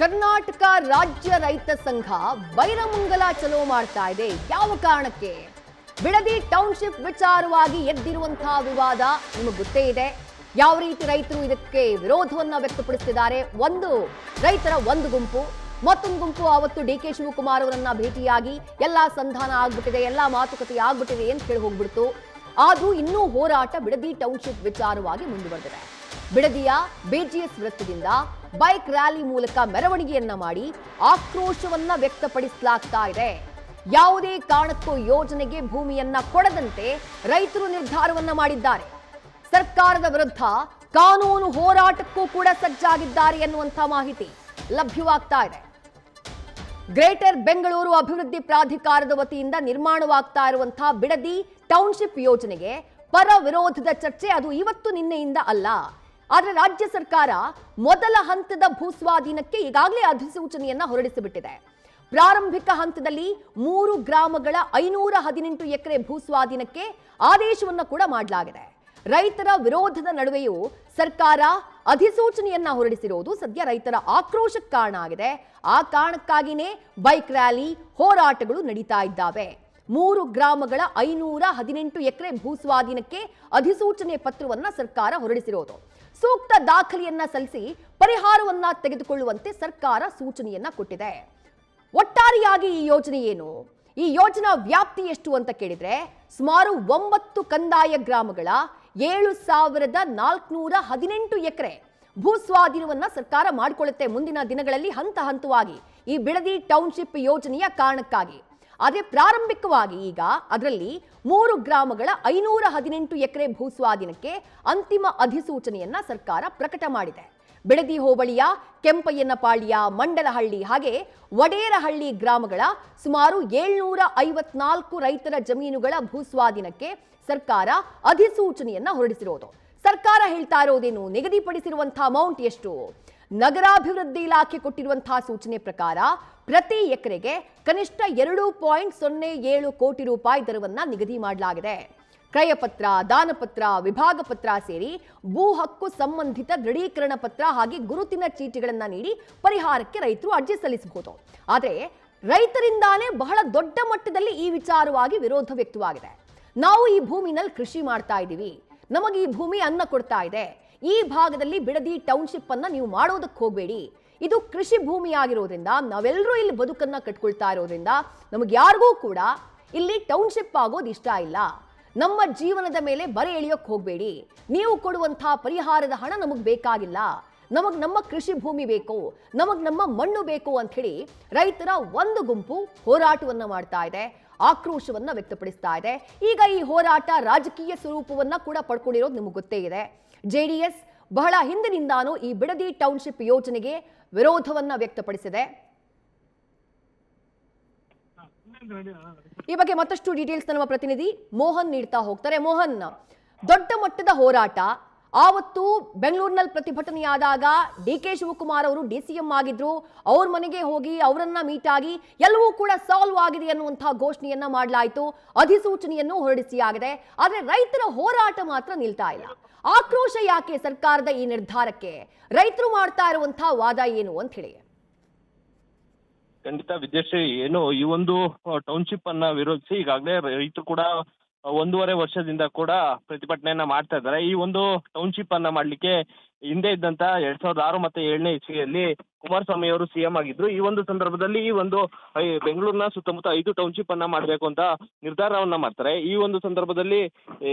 ಕರ್ನಾಟಕ ರಾಜ್ಯ ರೈತ ಸಂಘ ಬೈರಮಂಗಲ ಚಲೋ ಮಾಡ್ತಾ ಇದೆ. ಯಾವ ಕಾರಣಕ್ಕೆ? ಬಿಡದಿ ಟೌನ್ಶಿಪ್ ವಿಚಾರವಾಗಿ ಎದ್ದಿರುವಂತಹ ವಿವಾದ ನಿಮಗೆ ಗೊತ್ತೇ ಇದೆ. ಯಾವ ರೀತಿ ರೈತರು ಇದಕ್ಕೆ ವಿರೋಧವನ್ನ ವ್ಯಕ್ತಪಡಿಸುತ್ತಿದ್ದಾರೆ. ಒಂದು ರೈತರ ಒಂದು ಗುಂಪು, ಮತ್ತೊಂದು ಗುಂಪು ಅವತ್ತು ಡಿ.ಕೆ. ಶಿವಕುಮಾರ್ ಅವರನ್ನ ಭೇಟಿಯಾಗಿ ಎಲ್ಲಾ ಸಂಧಾನ ಆಗ್ಬಿಟ್ಟಿದೆ, ಎಲ್ಲಾ ಮಾತುಕತೆ ಆಗ್ಬಿಟ್ಟಿದೆ ಅಂತ ಹೇಳಿ ಹೋಗ್ಬಿಡ್ತು. ಆದ್ರೂ ಇನ್ನೂ ಹೋರಾಟ ಬಿಡದಿ ಟೌನ್ಶಿಪ್ ವಿಚಾರವಾಗಿ ಮುಂದುವರೆದಿದೆ. ಬಿಡದಿಯ ಬಿಜಿಎಸ್ ವೃತ್ತದಿಂದ ಬೈಕ್ ರ್ಯಾಲಿ ಮೂಲಕ ಮೆರವಣಿಗೆಯನ್ನ ಮಾಡಿ ಆಕ್ರೋಶವನ್ನ ವ್ಯಕ್ತಪಡಿಸಲಾಗ್ತಾ ಇದೆ. ಯಾವುದೇ ಕಾರಣಕ್ಕೂ ಯೋಜನೆಗೆ ಭೂಮಿಯನ್ನ ಕೊಡದಂತೆ ರೈತರು ನಿರ್ಧಾರವನ್ನ ಮಾಡಿದ್ದಾರೆ. ಸರ್ಕಾರದ ವಿರುದ್ಧ ಕಾನೂನು ಹೋರಾಟಕ್ಕೂ ಕೂಡ ಸಜ್ಜಾಗಿದ್ದಾರೆ ಎನ್ನುವಂತ ಮಾಹಿತಿ ಲಭ್ಯವಾಗ್ತಾ ಇದೆ. ಗ್ರೇಟರ್ ಬೆಂಗಳೂರು ಅಭಿವೃದ್ಧಿ ಪ್ರಾಧಿಕಾರದ ವತಿಯಿಂದ ನಿರ್ಮಾಣವಾಗ್ತಾ ಇರುವಂತಹ ಬಿಡದಿ ಟೌನ್ಶಿಪ್ ಯೋಜನೆಗೆ ಪರ ವಿರೋಧದ ಚರ್ಚೆ ಅದು ಇವತ್ತು ನಿನ್ನೆಯಿಂದ ಅಲ್ಲ. ಆದರೆ ರಾಜ್ಯ ಸರ್ಕಾರ ಮೊದಲ ಹಂತದ ಭೂಸ್ವಾಧೀನಕ್ಕೆ ಈಗಾಗಲೇ ಅಧಿಸೂಚನೆಯನ್ನ ಹೊರಡಿಸಿಬಿಟ್ಟಿದೆ. ಪ್ರಾರಂಭಿಕ ಹಂತದಲ್ಲಿ 3 ಗ್ರಾಮಗಳ 518 ಎಕರೆ ಭೂಸ್ವಾಧೀನಕ್ಕೆ ಆದೇಶವನ್ನ ಕೂಡ ಮಾಡಲಾಗಿದೆ. ರೈತರ ವಿರೋಧದ ನಡುವೆಯೂ ಸರ್ಕಾರ ಅಧಿಸೂಚನೆಯನ್ನ ಹೊರಡಿಸಿರುವುದು ಸದ್ಯ ರೈತರ ಆಕ್ರೋಶಕ್ಕೆ ಕಾರಣ ಆಗಿದೆ. ಆ ಕಾರಣಕ್ಕಾಗಿಯೇ ಬೈಕ್ ರ್ಯಾಲಿ ಹೋರಾಟಗಳು ನಡೀತಾ ಇದ್ದಾವೆ. 3 ಗ್ರಾಮಗಳ 518 ಎಕರೆ ಭೂಸ್ವಾಧೀನಕ್ಕೆ ಅಧಿಸೂಚನೆ ಪತ್ರವನ್ನ ಸರ್ಕಾರ ಹೊರಡಿಸಿರೋದು. ಸೂಕ್ತ ದಾಖಲೆಯನ್ನ ಸಲ್ಲಿಸಿ ಪರಿಹಾರವನ್ನ ತೆಗೆದುಕೊಳ್ಳುವಂತೆ ಸರ್ಕಾರ ಸೂಚನೆಯನ್ನ ಕೊಟ್ಟಿದೆ. ಒಟ್ಟಾರೆಯಾಗಿ ಈ ಯೋಜನೆ ಏನು, ಈ ಯೋಜನಾ ವ್ಯಾಪ್ತಿ ಎಷ್ಟು ಅಂತ ಕೇಳಿದ್ರೆ ಸುಮಾರು 9 ಕಂದಾಯ ಗ್ರಾಮಗಳ 7,418 ಎಕರೆ ಭೂಸ್ವಾಧೀನವನ್ನ ಸರ್ಕಾರ ಮಾಡಿಕೊಳ್ಳುತ್ತೆ ಮುಂದಿನ ದಿನಗಳಲ್ಲಿ ಹಂತ ಹಂತವಾಗಿ ಈ ಬಿಡದಿ ಟೌನ್ಶಿಪ್ ಯೋಜನೆಯ ಕಾರಣಕ್ಕಾಗಿ. ಅದೇ ಪ್ರಾರಂಭಿಕವಾಗಿ ಈಗ ಅದರಲ್ಲಿ 3 ಗ್ರಾಮಗಳ 518 ಎಕರೆ ಭೂಸ್ವಾಧೀನಕ್ಕೆ ಅಂತಿಮ ಅಧಿಸೂಚನೆಯನ್ನ ಸರ್ಕಾರ ಪ್ರಕಟ ಮಾಡಿದೆ. ಬಿಡದಿ ಹೋಬಳಿಯ ಕೆಂಪಯ್ಯನಪಾಳ್ಯ, ಮಂಡಲಹಳ್ಳಿ ಹಾಗೆ ವಡೇರಹಳ್ಳಿ ಗ್ರಾಮಗಳ ಸುಮಾರು 754 ರೈತರ ಜಮೀನುಗಳ ಭೂಸ್ವಾಧೀನಕ್ಕೆ ಸರ್ಕಾರ ಅಧಿಸೂಚನೆಯನ್ನ ಹೊರಡಿಸಿರೋದು. ಸರ್ಕಾರ ಹೇಳ್ತಾ ಇರೋದೇನು, ನಿಗದಿಪಡಿಸಿರುವಂತಹ ಅಮೌಂಟ್ ಎಷ್ಟು? ನಗರಾಭಿವೃದ್ಧಿ ಇಲಾಖೆ ಕೊಟ್ಟಿರುವಂತಹ ಸೂಚನೆ ಪ್ರಕಾರ ಪ್ರತಿ ಎಕರೆಗೆ ಕನಿಷ್ಠ 2.07 ಕೋಟಿ ರೂಪಾಯಿ ದರವನ್ನ ನಿಗದಿ ಮಾಡಲಾಗಿದೆ. ಕ್ರಯಪತ್ರ, ದಾನಪತ್ರ, ವಿಭಾಗ ಪತ್ರ ಸೇರಿ ಭೂ ಹಕ್ಕು ಸಂಬಂಧಿತ ದೃಢೀಕರಣ ಪತ್ರ ಹಾಗೆ ಗುರುತಿನ ಚೀಟಿಗಳನ್ನ ನೀಡಿ ಪರಿಹಾರಕ್ಕೆ ರೈತರು ಅರ್ಜಿ ಸಲ್ಲಿಸಬಹುದು. ಆದರೆ ರೈತರಿಂದಾನೇ ಬಹಳ ದೊಡ್ಡ ಮಟ್ಟದಲ್ಲಿ ಈ ವಿಚಾರವಾಗಿ ವಿರೋಧ ವ್ಯಕ್ತವಾಗಿದೆ. ನಾವು ಈ ಭೂಮಿನಲ್ಲಿ ಕೃಷಿ ಮಾಡ್ತಾ ಇದ್ದೀವಿ, ನಮಗೆ ಈ ಭೂಮಿ ಅನ್ನ ಕೊಡ್ತಾ ಇದೆ, ಈ ಭಾಗದಲ್ಲಿ ಬಿಡದಿ ಟೌನ್ಶಿಪ್ ಅನ್ನ ನೀವು ಮಾಡೋದಕ್ಕೆ ಹೋಗಬೇಡಿ, ಇದು ಕೃಷಿ ಭೂಮಿ ಆಗಿರೋದ್ರಿಂದ ನಾವೆಲ್ಲರೂ ಇಲ್ಲಿ ಬದುಕನ್ನ ಕಟ್ಕೊಳ್ತಾ ಇರೋದ್ರಿಂದ ನಮಗೆ ಯಾರಿಗೂ ಕೂಡ ಇಲ್ಲಿ ಟೌನ್ಶಿಪ್ ಆಗೋದು ಇಷ್ಟ ಇಲ್ಲ, ನಮ್ಮ ಜೀವನದ ಮೇಲೆ ಬರೆ ಎಳೆಯೋಕೆ ಹೋಗಬೇಡಿ, ನೀವು ಕೊಡುವಂತಹ ಪರಿಹಾರದ ಹಣ ನಮಗೆ ಬೇಕಾಗಿಲ್ಲ, ನಮಗೆ ನಮ್ಮ ಕೃಷಿ ಭೂಮಿ ಬೇಕು, ನಮಗೆ ನಮ್ಮ ಮಣ್ಣು ಬೇಕು ಅಂತ ಹೇಳಿ ರೈತರ ಒಂದು ಗುಂಪು ಹೋರಾಟವನ್ನ ಮಾಡ್ತಾ ಇದೆ, ಆಕ್ರೋಶವನ್ನ ವ್ಯಕ್ತಪಡಿಸ್ತಾ ಇದೆ. ಈಗ ಈ ಹೋರಾಟ ರಾಜಕೀಯ ಸ್ವರೂಪವನ್ನ ಕೂಡ ಪಡ್ಕೊಂಡಿರೋದು ನಿಮಗೆ ಗೊತ್ತೇ ಇದೆ. ಜೆಡಿಎಸ್ ಬಹಳ ಹಿಂದಿನಿಂದಾನು ಈ ಬಿಡದಿ ಟೌನ್ಶಿಪ್ ಯೋಜನೆಗೆ ವಿರೋಧವನ್ನ ವ್ಯಕ್ತಪಡಿಸಿದೆ. ಈ ಬಗ್ಗೆ ಮತ್ತಷ್ಟು ಡೀಟೇಲ್ಸ್ ನಮ್ಮ ಪ್ರತಿನಿಧಿ ಮೋಹನ್ ನೀಡ್ತಾ ಹೋಗ್ತಾರೆ. ಮೋಹನ್, ದೊಡ್ಡ ಮಟ್ಟದ ಹೋರಾಟ ಆವತ್ತು ಬೆಂಗಳೂರಿನಲ್ಲಿ ಪ್ರತಿಭಟನೆಯಾದಾಗ ಡಿ.ಕೆ. ಶಿವಕುಮಾರ್ ಅವರು ಡಿ.ಸಿ.ಎಂ ಆಗಿದ್ರು, ಅವ್ರ ಮನೆಗೆ ಹೋಗಿ ಅವರನ್ನ ಮೀಟ್ ಆಗಿ ಎಲ್ಲವೂ ಕೂಡ ಸಾಲ್ವ್ ಆಗಿದೆ ಅನ್ನುವಂತಹ ಘೋಷಣೆಯನ್ನ ಮಾಡಲಾಯಿತು, ಅಧಿಸೂಚನೆಯನ್ನು ಹೊರಡಿಸಿಯಾಗಿದೆ. ಆದ್ರೆ ರೈತರ ಹೋರಾಟ ಮಾತ್ರ ನಿಲ್ತಾ ಇಲ್ಲ. ಆಕ್ರೋಶ ಯಾಕೆ ಸರ್ಕಾರದ ಈ ನಿರ್ಧಾರಕ್ಕೆ? ರೈತರು ಮಾಡ್ತಾ ಇರುವಂತಹ ವಾದ ಏನು ಅಂತ ಹೇಳಿ? ಖಂಡಿತ ವಿದ್ಯಾಶ್ರೀ, ಏನು ಈ ಒಂದು ಟೌನ್ಶಿಪ್ ಅನ್ನ ವಿರೋಧಿಸಿ ಈಗಾಗಲೇ ರೈತರು ಕೂಡ 1.5 ವರ್ಷದಿಂದ ಕೂಡ ಪ್ರತಿಭಟನೆಯನ್ನ ಮಾಡ್ತಾ ಇದ್ದಾರೆ. ಈ ಒಂದು ಟೌನ್ಶಿಪ್ ಅನ್ನ ಮಾಡ್ಲಿಕ್ಕೆ ಹಿಂದೆ ಇದ್ದಂತ 2006 ಮತ್ತೆ 2007ನೇ ಇಸ್ವಿಯಲ್ಲಿ ಕುಮಾರಸ್ವಾಮಿ ಅವರು ಸಿಎಂ ಆಗಿದ್ರು. ಈ ಒಂದು ಸಂದರ್ಭದಲ್ಲಿ ಈ ಒಂದು ಬೆಂಗಳೂರಿನ ಸುತ್ತಮುತ್ತ 5 ಟೌನ್ಶಿಪ್ ಅನ್ನ ಮಾಡಬೇಕು ಅಂತ ನಿರ್ಧಾರವನ್ನ ಮಾಡ್ತಾರೆ. ಈ ಒಂದು ಸಂದರ್ಭದಲ್ಲಿ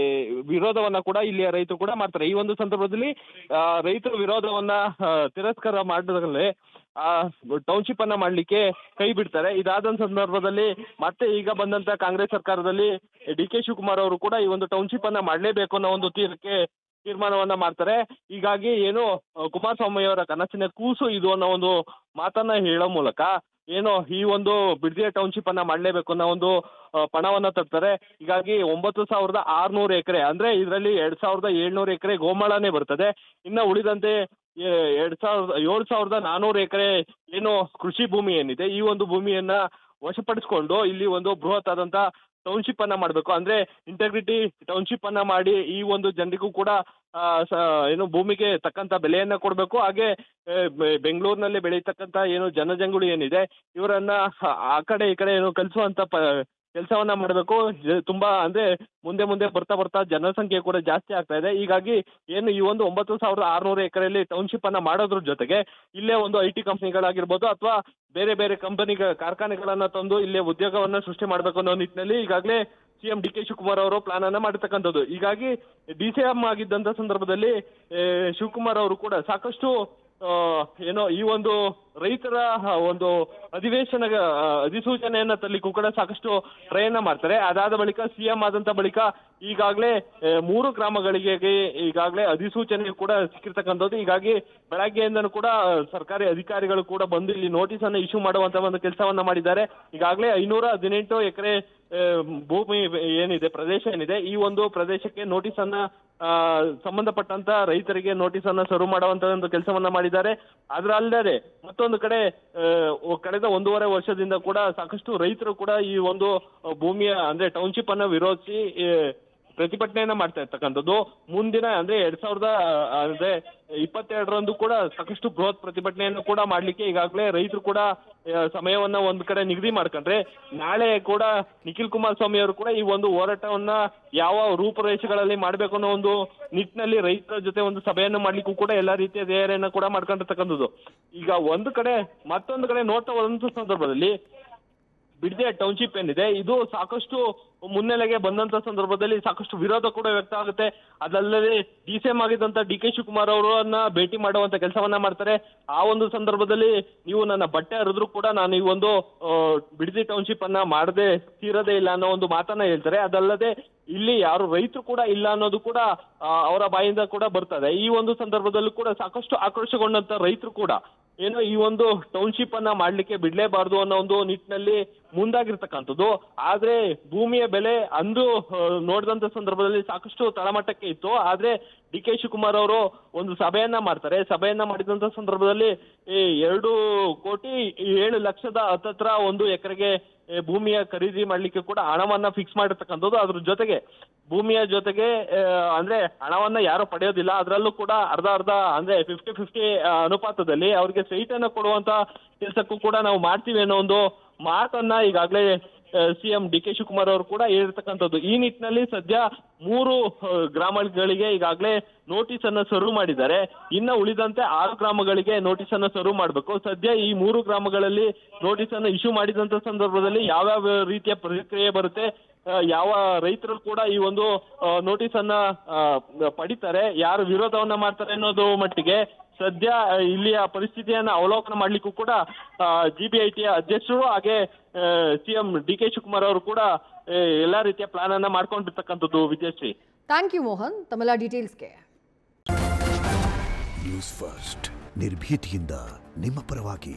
ವಿರೋಧವನ್ನ ಕೂಡ ಇಲ್ಲಿಯ ರೈತರು ಕೂಡ ಮಾಡ್ತಾರೆ. ಈ ಒಂದು ಸಂದರ್ಭದಲ್ಲಿ ರೈತರು ವಿರೋಧವನ್ನ ತಿರಸ್ಕಾರ ಮಾಡಿದ್ರೆ ಟೌನ್ಶಿಪ್ ಅನ್ನ ಮಾಡ್ಲಿಕ್ಕೆ ಕೈ ಬಿಡ್ತಾರೆ. ಇದಾದ ಸಂದರ್ಭದಲ್ಲಿ ಮತ್ತೆ ಈಗ ಬಂದಂತ ಕಾಂಗ್ರೆಸ್ ಸರ್ಕಾರದಲ್ಲಿ ಡಿ.ಕೆ. ಶಿವಕುಮಾರ್ ಅವರು ಕೂಡ ಈ ಒಂದು ಟೌನ್ಶಿಪ್ ಅನ್ನ ಮಾಡಲೇಬೇಕು ಅನ್ನೋ ಒಂದು ತೀರ್ಮಾನವನ್ನ ಮಾಡ್ತಾರೆ. ಹೀಗಾಗಿ ಏನು ಕುಮಾರಸ್ವಾಮಿ ಅವರ ಕನಸಿನ ಕೂಸು ಇದು ಅನ್ನೋ ಒಂದು ಮಾತನ್ನ ಹೇಳೋ ಮೂಲಕ ಏನು ಈ ಒಂದು ಬಿಡದಿಯ ಟೌನ್ಶಿಪ್ ಅನ್ನ ಮಾಡಲೇಬೇಕು ಅನ್ನೋ ಒಂದು ಪಣವನ್ನ ತರ್ತಾರೆ. ಹೀಗಾಗಿ 9,600 ಎಕರೆ ಅಂದ್ರೆ ಇದರಲ್ಲಿ 2,700 ಎಕರೆ ಗೋಮಾಳನೇ ಬರ್ತದೆ. ಇನ್ನ ಉಳಿದಂತೆ 7,400 ಎಕರೆ ಏನು ಕೃಷಿ ಭೂಮಿ ಏನಿದೆ, ಈ ಒಂದು ಭೂಮಿಯನ್ನ ವಶಪಡಿಸಿಕೊಂಡು ಇಲ್ಲಿ ಒಂದು ಬೃಹತ್ ಆದಂತ ಟೌನ್ಶಿಪ್ ಅನ್ನ ಮಾಡಬೇಕು, ಅಂದ್ರೆ ಇಂಟೆಗ್ರಿಟಿ ಟೌನ್ಶಿಪ್ ಅನ್ನ ಮಾಡಿ ಈ ಒಂದು ಜನರಿಗೂ ಕೂಡ ಏನು ಭೂಮಿಗೆ ತಕ್ಕಂತ ಬೆಲೆಯನ್ನ ಕೊಡಬೇಕು. ಹಾಗೆ ಬೆಂಗಳೂರಿನಲ್ಲಿ ಬೆಳೀತಕ್ಕಂತ ಏನು ಜನಜಂಗುಳಿ ಏನಿದೆ ಇವರನ್ನ ಆ ಕಡೆ ಈ ಕಡೆ ಏನು ಕಲಿಸುವಂತ ಕೆಲಸವನ್ನ ಮಾಡಬೇಕು. ತುಂಬಾ ಅಂದ್ರೆ ಮುಂದೆ ಮುಂದೆ ಬರ್ತಾ ಜನಸಂಖ್ಯೆ ಕೂಡ ಜಾಸ್ತಿ ಆಗ್ತಾ ಇದೆ. ಹೀಗಾಗಿ ಏನು ಈ ಒಂದು 9,600 ಎಕರೆಯಲ್ಲಿ ಟೌನ್ಶಿಪ್ ಅನ್ನ ಮಾಡೋದ್ರ ಜೊತೆಗೆ ಇಲ್ಲೇ ಒಂದು IT ಕಂಪ್ನಿಗಳಾಗಿರ್ಬೋದು ಅಥವಾ ಬೇರೆ ಬೇರೆ ಕಾರ್ಖಾನೆಗಳನ್ನ ತಂದು ಇಲ್ಲೇ ಉದ್ಯೋಗವನ್ನ ಸೃಷ್ಟಿ ಮಾಡಬೇಕು ಅನ್ನೋ ನಿಟ್ಟಿನಲ್ಲಿ ಈಗಾಗಲೇ CM DK ಶಿವಕುಮಾರ್ ಅವರು ಪ್ಲಾನ್ ಅನ್ನ ಮಾಡಿರ್ತಕ್ಕಂಥದ್ದು. ಹೀಗಾಗಿ DCM ಆಗಿದ್ದಂತ ಸಂದರ್ಭದಲ್ಲಿ ಶಿವಕುಮಾರ್ ಅವರು ಕೂಡ ಸಾಕಷ್ಟು ಏನೋ ಈ ಒಂದು ರೈತರ ಒಂದು ಅಧಿಸೂಚನೆಯನ್ನ ತರಲಿಕ್ಕೂ ಕೂಡ ಸಾಕಷ್ಟು ಪ್ರಯತ್ನ ಮಾಡ್ತಾರೆ. ಅದಾದ ಬಳಿಕ CM ಆದಂತ ಬಳಿಕ ಈಗಾಗಲೇ 3 ಗ್ರಾಮಗಳಿಗೆ ಈಗಾಗಲೇ ಅಧಿಸೂಚನೆ ಕೂಡ ಸಿಕ್ಕಿರ್ತಕ್ಕಂಥದ್ದು. ಹೀಗಾಗಿ ಬೆಳಗ್ಗೆಯಿಂದನೂ ಕೂಡ ಸರ್ಕಾರಿ ಅಧಿಕಾರಿಗಳು ಕೂಡ ಬಂದು ಇಲ್ಲಿ ನೋಟಿಸ್ ಅನ್ನು ಇಶ್ಯೂ ಮಾಡುವಂತ ಒಂದು ಕೆಲಸವನ್ನ ಮಾಡಿದ್ದಾರೆ. ಈಗಾಗಲೇ 518 ಎಕರೆ ಭೂಮಿ ಏನಿದೆ, ಪ್ರದೇಶ ಏನಿದೆ, ಈ ಒಂದು ಪ್ರದೇಶಕ್ಕೆ ನೋಟಿಸ್ ಅನ್ನ ಸಂಬಂಧಪಟ್ಟಂತ ರೈತರಿಗೆ ನೋಟಿಸ್ ಅನ್ನ ಸರ್ವ್ ಮಾಡುವಂತ ಒಂದು ಕೆಲಸವನ್ನ ಮಾಡಿದ್ದಾರೆ. ಅದರಲ್ಲದೆ ಮತ್ತೊಂದು ಕಡೆ ಕಳೆದ 1.5 ವರ್ಷದಿಂದ ಕೂಡ ಸಾಕಷ್ಟು ರೈತರು ಕೂಡ ಈ ಒಂದು ಭೂಮಿಯ ಅಂದ್ರೆ ಟೌನ್ಶಿಪ್ ಅನ್ನ ವಿರೋಧಿಸಿ ಪ್ರತಿಭಟನೆಯನ್ನ ಮಾಡ್ತಾ ಇರ್ತಕ್ಕಂಥದ್ದು. ಮುಂದಿನ ಅಂದ್ರೆ 2022ರಂದು ಕೂಡ ಸಾಕಷ್ಟು ಬೃಹತ್ ಪ್ರತಿಭಟನೆಯನ್ನು ಕೂಡ ಮಾಡ್ಲಿಕ್ಕೆ ಈಗಾಗಲೇ ರೈತರು ಕೂಡ ಸಮಯವನ್ನ ಒಂದ್ ಕಡೆ ನಿಗದಿ ಮಾಡ್ಕೊಂಡ್ರೆ ನಾಳೆ ಕೂಡ ನಿಖಿಲ್ ಕುಮಾರಸ್ವಾಮಿ ಅವರು ಕೂಡ ಈ ಒಂದು ಹೋರಾಟವನ್ನ ಯಾವ ರೂಪುರೇಷೆಗಳಲ್ಲಿ ಮಾಡ್ಬೇಕು ಅನ್ನೋ ಒಂದು ನಿಟ್ಟಿನಲ್ಲಿ ರೈತರ ಜೊತೆ ಒಂದು ಸಭೆಯನ್ನು ಮಾಡ್ಲಿಕ್ಕೂ ಕೂಡ ಎಲ್ಲಾ ರೀತಿಯ ತಯಾರಿಯನ್ನ ಕೂಡ ಮಾಡ್ಕೊಂಡಿರ್ತಕ್ಕಂಥದ್ದು. ಈಗ ಮತ್ತೊಂದು ಕಡೆ ನೋಡ್ತಾ ಹೋದಂತ ಸಂದರ್ಭದಲ್ಲಿ ಬಿಡದಿ ಟೌನ್ಶಿಪ್ ಏನಿದೆ ಇದು ಸಾಕಷ್ಟು ಮುನ್ನೆಲೆಗೆ ಬಂದಂತ ಸಂದರ್ಭದಲ್ಲಿ ಸಾಕಷ್ಟು ವಿರೋಧ ಕೂಡ ವ್ಯಕ್ತ ಆಗುತ್ತೆ. ಅದಲ್ಲದೆ DCM ಆಗಿದ್ದಂತ DK ಶಿವಕುಮಾರ್ ಅವರನ್ನ ಭೇಟಿ ಮಾಡುವಂತ ಕೆಲಸವನ್ನ ಮಾಡ್ತಾರೆ. ಆ ಒಂದು ಸಂದರ್ಭದಲ್ಲಿ ನೀವು ನನ್ನ ಬಟ್ಟೆ ಹರಿದ್ರು ಕೂಡ ನಾನು ಈ ಒಂದು ಬಿಡದಿ ಟೌನ್ಶಿಪ್ ಅನ್ನ ಮಾಡದೆ ತೀರದೇ ಇಲ್ಲ ಅನ್ನೋ ಒಂದು ಮಾತನ್ನ ಹೇಳ್ತಾರೆ. ಅದಲ್ಲದೆ ಇಲ್ಲಿ ಯಾರು ರೈತರು ಕೂಡ ಇಲ್ಲ ಅನ್ನೋದು ಕೂಡ ಅವರ ಬಾಯಿಂದ ಕೂಡ ಬರ್ತದೆ. ಈ ಒಂದು ಸಂದರ್ಭದಲ್ಲೂ ಕೂಡ ಸಾಕಷ್ಟು ಆಕ್ರೋಶಗೊಂಡಂತ ರೈತರು ಕೂಡ ಏನೋ ಈ ಒಂದು ಟೌನ್ಶಿಪ್ ಅನ್ನ ಮಾಡ್ಲಿಕ್ಕೆ ಬಿಡ್ಲೇಬಾರ್ದು ಅನ್ನೋ ಒಂದು ನಿಟ್ಟಿನಲ್ಲಿ ಮುಂದಾಗಿರ್ತಕ್ಕಂಥದ್ದು. ಆದ್ರೆ ಭೂಮಿಯ ಬೆಲೆ ಅಂದು ನೋಡಿದಂತ ಸಂದರ್ಭದಲ್ಲಿ ಸಾಕಷ್ಟು ತಳಮಟ್ಟಕ್ಕೆ ಇತ್ತು. ಆದ್ರೆ DK ಶಿವಕುಮಾರ್ ಅವರು ಒಂದು ಸಭೆಯನ್ನ ಮಾಡ್ತಾರೆ. ಸಭೆಯನ್ನ ಮಾಡಿದಂತ ಸಂದರ್ಭದಲ್ಲಿ 2,07,00,000 ಹತ್ತತ್ರ 1 ಎಕರೆಗೆ ಭೂಮಿಯ ಖರೀದಿ ಮಾಡ್ಲಿಕ್ಕೆ ಕೂಡ ಹಣವನ್ನ ಫಿಕ್ಸ್ ಮಾಡಿರ್ತಕ್ಕಂಥದ್ದು. ಅದ್ರ ಜೊತೆಗೆ ಭೂಮಿಯ ಜೊತೆಗೆ ಅಂದ್ರೆ ಹಣವನ್ನ ಯಾರು ಪಡೆಯೋದಿಲ್ಲ, ಅದರಲ್ಲೂ ಕೂಡ ಅರ್ಧ ಅಂದ್ರೆ 50-50 ಅನುಪಾತದಲ್ಲಿ ಅವ್ರಿಗೆ ಸೈಟ್ ಅನ್ನ ಕೊಡುವಂತ ಕೆಲಸಕ್ಕೂ ಕೂಡ ನಾವು ಮಾಡ್ತೀವಿ ಅನ್ನೋ ಒಂದು ಮಾತನ್ನ ಈಗಾಗಲೇ CM DK ಶಿವಕುಮಾರ್ ಅವರು ಕೂಡ ಹೇಳಿರ್ತಕ್ಕಂಥದ್ದು. ಈ ನಿಟ್ಟಿನಲ್ಲಿ ಸದ್ಯ 3 ಗ್ರಾಮಗಳಿಗೆ ಈಗಾಗಲೇ ನೋಟಿಸ್ ಅನ್ನ ಸರ್ವ್ ಮಾಡಿದ್ದಾರೆ. ಇನ್ನ ಉಳಿದಂತೆ 6 ಗ್ರಾಮಗಳಿಗೆ ನೋಟಿಸ್ ಅನ್ನ ಸರ್ವ್ ಮಾಡಬೇಕು. ಸದ್ಯ ಈ 3 ಗ್ರಾಮಗಳಲ್ಲಿ ನೋಟಿಸ್ ಅನ್ನ ಇಶ್ಯೂ ಮಾಡಿದಂತ ಸಂದರ್ಭದಲ್ಲಿ ಯಾವ್ಯಾವ ರೀತಿಯ ಪ್ರತಿಕ್ರಿಯೆ ಬರುತ್ತೆ, ಯಾವ ರೈತರು ಕೂಡ ಈ ಒಂದು ನೋಟಿಸ್ ಅನ್ನ ಪಡಿತಾರೆ, ಯಾರು ವಿರೋಧವನ್ನ ಮಾಡ್ತಾರೆ ಅನ್ನೋದು ಮಟ್ಟಿಗೆ ಸದ್ಯ ಇಲ್ಲಿಯ ಪರಿಸ್ಥಿತಿಯನ್ನ ಅವಲೋಕನ ಮಾಡ್ಲಿಕ್ಕೂ ಕೂಡ GBIT ಅಧ್ಯಕ್ಷರು ಹಾಗೆ CM DK ಶಿವಕುಮಾರ್ ಅವರು ಕೂಡ ಎಲ್ಲಾ ರೀತಿಯ ಪ್ಲಾನ್ ಅನ್ನ ಮಾಡ್ಕೊಂಡಿರ್ತಕ್ಕಂಥದ್ದು. ವಿಜಯಶ್ರೀ, ಥ್ಯಾಂಕ್ ಯು ಮೋಹನ್ ತಮ್ಮೆಲ್ಲ ಡೀಟೇಲ್ಸ್ಗೆ. ನ್ಯೂಸ್ ಫಸ್ಟ್ ನಿರ್ಭೀತಿಯಿಂದ ನಿಮ್ಮ ಪರವಾಗಿ.